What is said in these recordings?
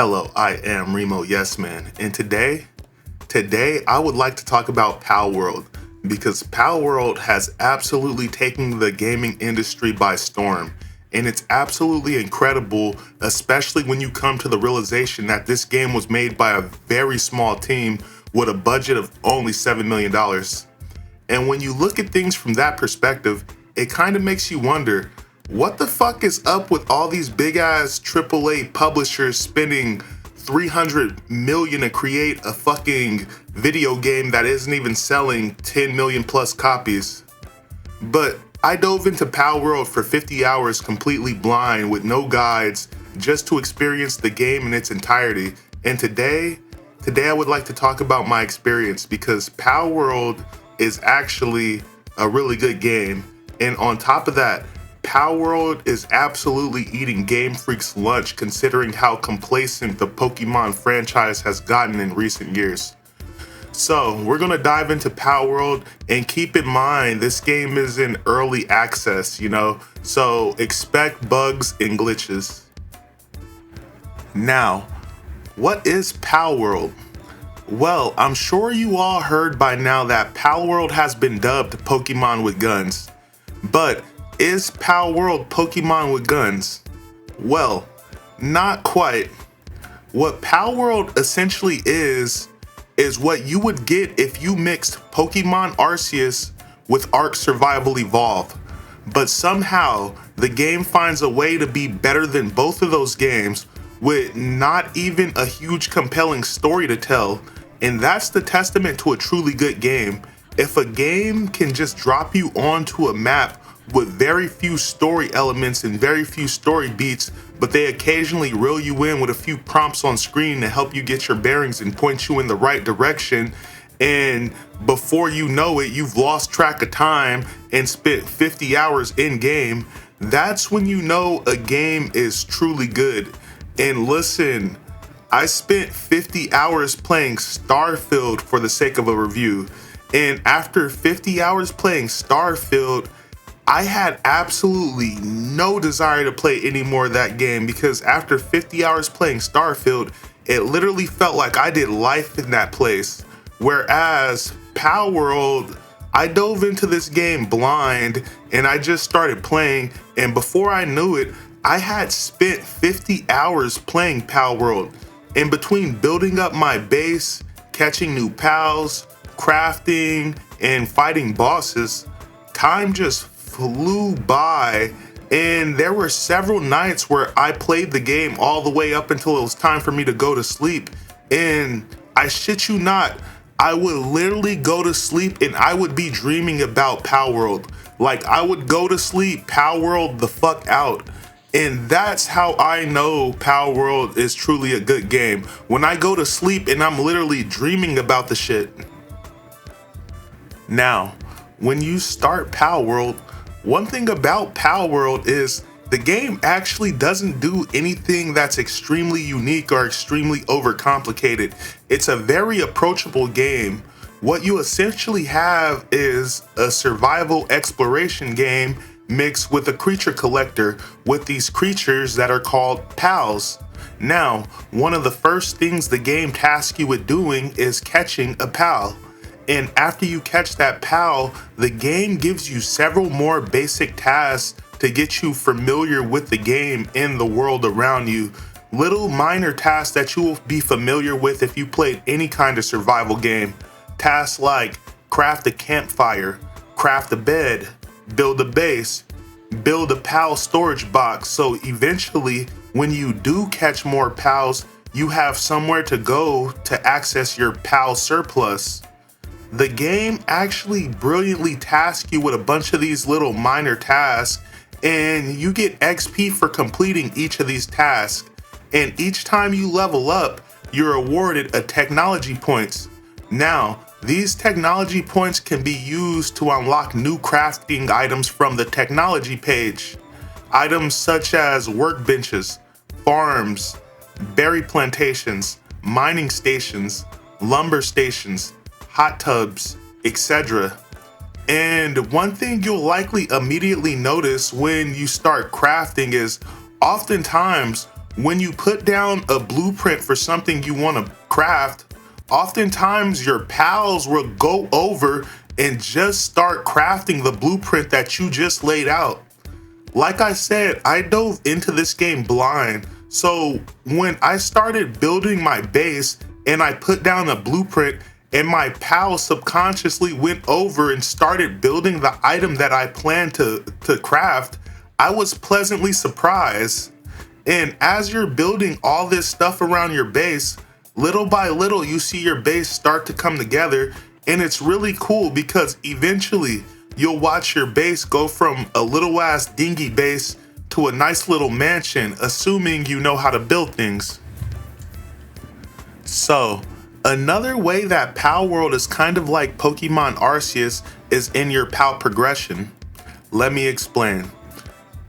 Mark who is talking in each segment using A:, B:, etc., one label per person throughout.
A: Hello, I am Remo Yes Man, and today I would like to talk about Palworld because Palworld has absolutely taken the gaming industry by storm, and it's absolutely incredible, especially when you come to the realization that this game was made by a very small team with a budget of only $7 million. And when you look at things from that perspective, it kind of makes you wonder, what the fuck is up with all these big ass AAA publishers spending $300 million to create a fucking video game that isn't even selling 10 million plus copies? But I dove into Palworld for 50 hours completely blind with no guides, just to experience the game in its entirety. And today I would like to talk about my experience because Palworld is actually a really good game. And on top of that, Palworld is absolutely eating Game Freak's lunch considering how complacent the Pokemon franchise has gotten in recent years. So we're gonna dive into Palworld, and keep in mind this game is in early access, so expect bugs and glitches. Now, what is Palworld? Well, I'm sure you all heard by now that Palworld has been dubbed Pokemon with Guns. But is Palworld Pokemon with Guns? Well, not quite. What Palworld essentially is what you would get if you mixed Pokemon Arceus with Ark Survival Evolved. But somehow, the game finds a way to be better than both of those games with not even a huge compelling story to tell. And that's the testament to a truly good game. If a game can just drop you onto a map with very few story elements and very few story beats, but they occasionally reel you in with a few prompts on screen to help you get your bearings and point you in the right direction, and before you know it, you've lost track of time and spent 50 hours in game, that's when you know a game is truly good. And listen, I spent 50 hours playing Starfield for the sake of a review. And after 50 hours playing Starfield, I had absolutely no desire to play any more of that game because after 50 hours playing Starfield, it literally felt like I did life in that place. Whereas Palworld, I dove into this game blind and I just started playing, and before I knew it, I had spent 50 hours playing Palworld. In between building up my base, catching new pals, crafting, and fighting bosses, time just flew by, and there were several nights where I played the game all the way up until it was time for me to go to sleep. And I shit you not, I would literally go to sleep and I would be dreaming about Palworld. Like, I would go to sleep, Palworld the fuck out. And that's how I know Palworld is truly a good game. When I go to sleep and I'm literally dreaming about the shit. Now, when you start Palworld, one thing about Palworld is the game actually doesn't do anything that's extremely unique or extremely overcomplicated. It's a very approachable game. What you essentially have is a survival exploration game mixed with a creature collector with these creatures that are called pals. Now, one of the first things the game tasks you with doing is catching a pal. And after you catch that pal, the game gives you several more basic tasks to get you familiar with the game and the world around you. Little minor tasks that you will be familiar with if you played any kind of survival game. Tasks like craft a campfire, craft a bed, build a base, build a pal storage box, so eventually when you do catch more pals, you have somewhere to go to access your pal surplus. The game actually brilliantly tasks you with a bunch of these little minor tasks, and you get XP for completing each of these tasks. And each time you level up, you're awarded a technology points. Now, these technology points can be used to unlock new crafting items from the technology page. Items such as workbenches, farms, berry plantations, mining stations, lumber stations, hot tubs, etc. And one thing you'll likely immediately notice when you start crafting is oftentimes When you put down a blueprint for something you want to craft, oftentimes your pals will go over and just start crafting the blueprint that you just laid out. Like I said, I dove into this game blind, so when I started building my base and I put down a blueprint and my pal subconsciously went over and started building the item that I planned to craft, I was pleasantly surprised. And as you're building all this stuff around your base, little by little you see your base start to come together, and it's really cool because eventually you'll watch your base go from a little ass dingy base to a nice little mansion, assuming you know how to build things. So, another way that Palworld is kind of like Pokemon Arceus is in your PAL progression. Let me explain.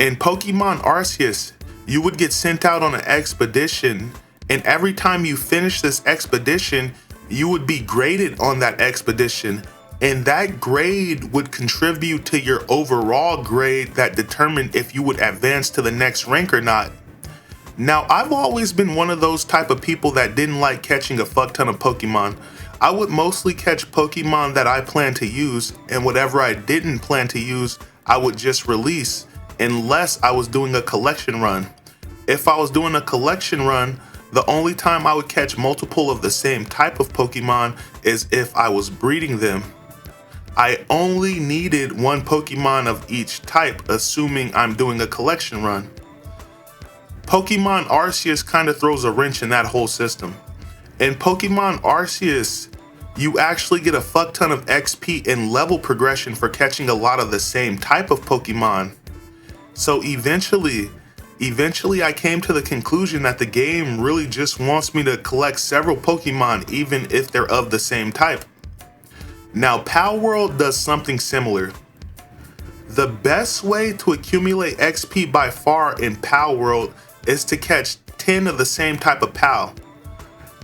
A: In Pokemon Arceus, you would get sent out on an expedition, and every time you finish this expedition, you would be graded on that expedition, and that grade would contribute to your overall grade that determined if you would advance to the next rank or not. Now, I've always been one of those type of people that didn't like catching a fuck ton of Pokemon. I would mostly catch Pokemon that I plan to use, and whatever I didn't plan to use, I would just release, unless I was doing a collection run. If I was doing a collection run, the only time I would catch multiple of the same type of Pokemon is if I was breeding them. I only needed one Pokemon of each type, assuming I'm doing a collection run. Pokemon Arceus kind of throws a wrench in that whole system. In Pokemon Arceus, you actually get a fuck ton of XP and level progression for catching a lot of the same type of Pokemon. So eventually I came to the conclusion that the game really just wants me to collect several Pokemon even if they're of the same type. Now, Palworld does something similar. The best way to accumulate XP by far in Palworld is to catch 10 of the same type of Pal.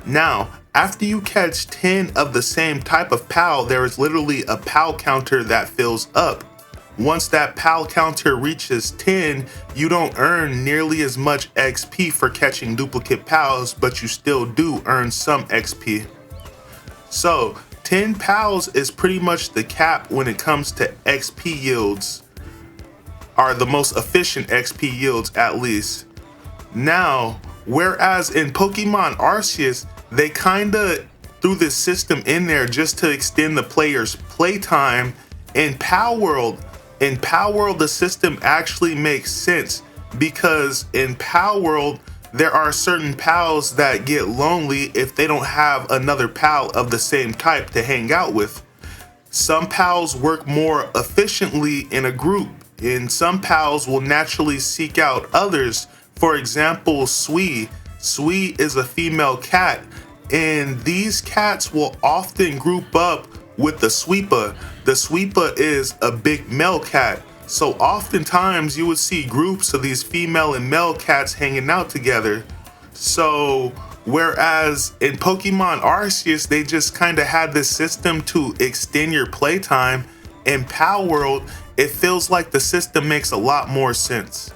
A: Now, after you catch 10 of the same type of Pal, there is literally a Pal counter that fills up. Once that Pal counter reaches 10, you don't earn nearly as much XP for catching duplicate Pals, but you still do earn some XP. So, 10 Pals is pretty much the cap when it comes to XP yields, are the most efficient XP yields at least. Now, whereas in Pokemon Arceus, they kinda threw this system in there just to extend the player's playtime, in Palworld, the system actually makes sense because in Palworld, there are certain pals that get lonely if they don't have another pal of the same type to hang out with. Some pals work more efficiently in a group, and some pals will naturally seek out others. For example, Sui. Sui is a female cat, and these cats will often group up with the Sweeper. The Sweeper is a big male cat. So oftentimes you would see groups of these female and male cats hanging out together. So whereas in Pokemon Arceus, they just kind of had this system to extend your playtime, in Palworld, it feels like the system makes a lot more sense.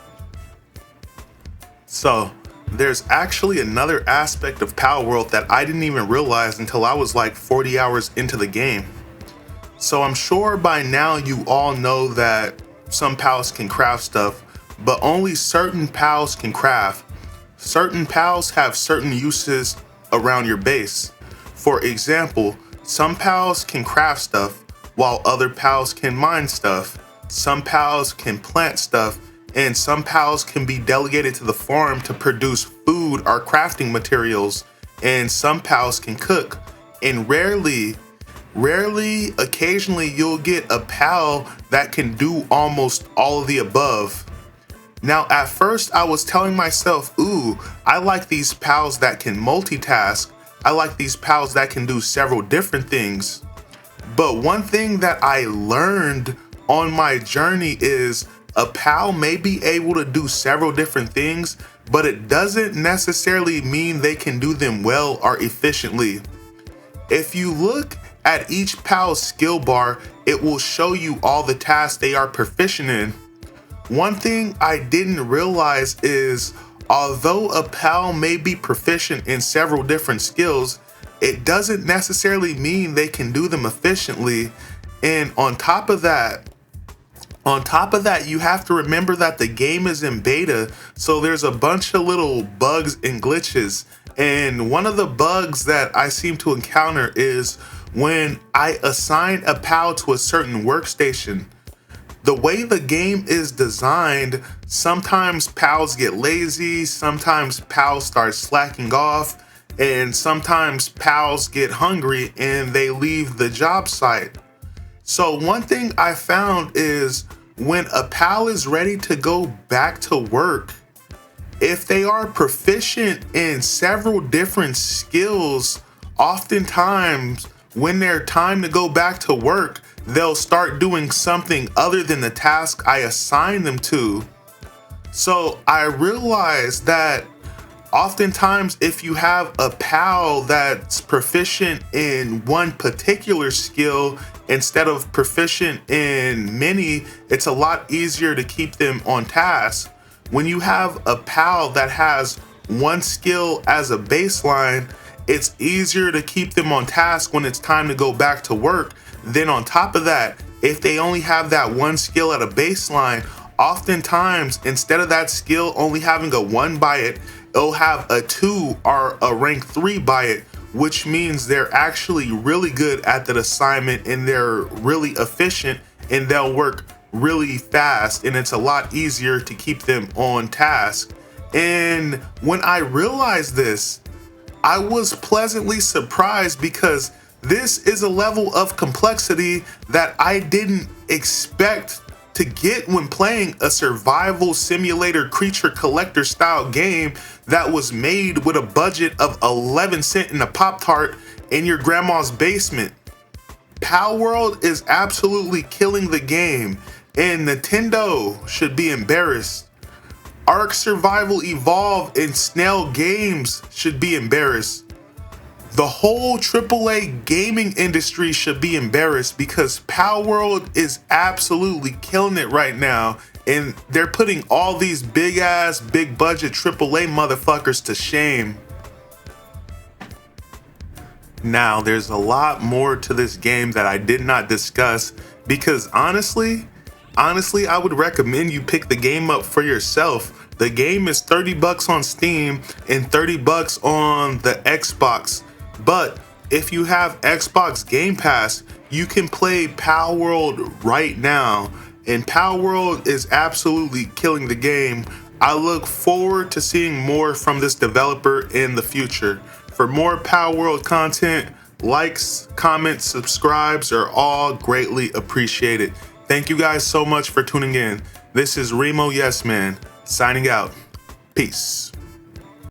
A: So there's actually another aspect of Palworld that I didn't even realize until I was like 40 hours into the game. So I'm sure by now you all know that some pals can craft stuff, but only certain pals can craft. Certain pals have certain uses around your base. For example, some pals can craft stuff, while other pals can mine stuff. Some pals can plant stuff, and some pals can be delegated to the farm to produce food or crafting materials, and some pals can cook. And rarely, occasionally you'll get a pal that can do almost all of the above. Now, at first I was telling myself, ooh, I like these pals that can multitask. I like these pals that can do several different things. But one thing that I learned on my journey is a pal may be able to do several different things, but it doesn't necessarily mean they can do them well or efficiently. If you look at each pal's skill bar, it will show you all the tasks they are proficient in. One thing I didn't realize is Although a pal may be proficient in several different skills, it doesn't necessarily mean they can do them efficiently. And on top of that, you have to remember that the game is in beta, so there's a bunch of little bugs and glitches. And one of the bugs that I seem to encounter is when I assign a PAL to a certain workstation. The way the game is designed, sometimes PALs get lazy, sometimes PALs start slacking off, and sometimes PALs get hungry and they leave the job site. So one thing I found is when a PAL is ready to go back to work, if they are proficient in several different skills, oftentimes when their time to go back to work, they'll start doing something other than the task I assigned them to. So I realized that oftentimes if you have a PAL that's proficient in one particular skill instead of proficient in many, it's a lot easier to keep them on task. When you have a PAL that has one skill as a baseline, it's easier to keep them on task when it's time to go back to work. Then on top of that, if they only have that one skill at a baseline, oftentimes instead of that skill only having a 1 by it, it'll have a 2 or a rank 3 by it, which means they're actually really good at that assignment and they're really efficient and they'll work really fast, and it's a lot easier to keep them on task. And when I realized this, I was pleasantly surprised because this is a level of complexity that I didn't expect to get when playing a survival simulator creature collector style game that was made with a budget of 11 cents in a Pop-Tart in your grandma's basement. Palworld is absolutely killing the game, and Nintendo should be embarrassed. Ark Survival Evolved and Snail Games should be embarrassed. The whole AAA gaming industry should be embarrassed because Palworld is absolutely killing it right now, and they're putting all these big ass, big budget AAA motherfuckers to shame. Now, there's a lot more to this game that I did not discuss because honestly, I would recommend you pick the game up for yourself. The game is $30 on Steam and $30 on the Xbox. But if you have Xbox Game Pass, you can play Palworld right now. And Palworld is absolutely killing the game. I look forward to seeing more from this developer in the future. For more Palworld content, likes, comments, subscribes are all greatly appreciated. Thank you guys so much for tuning in. This is Remo Yes Man, signing out. Peace.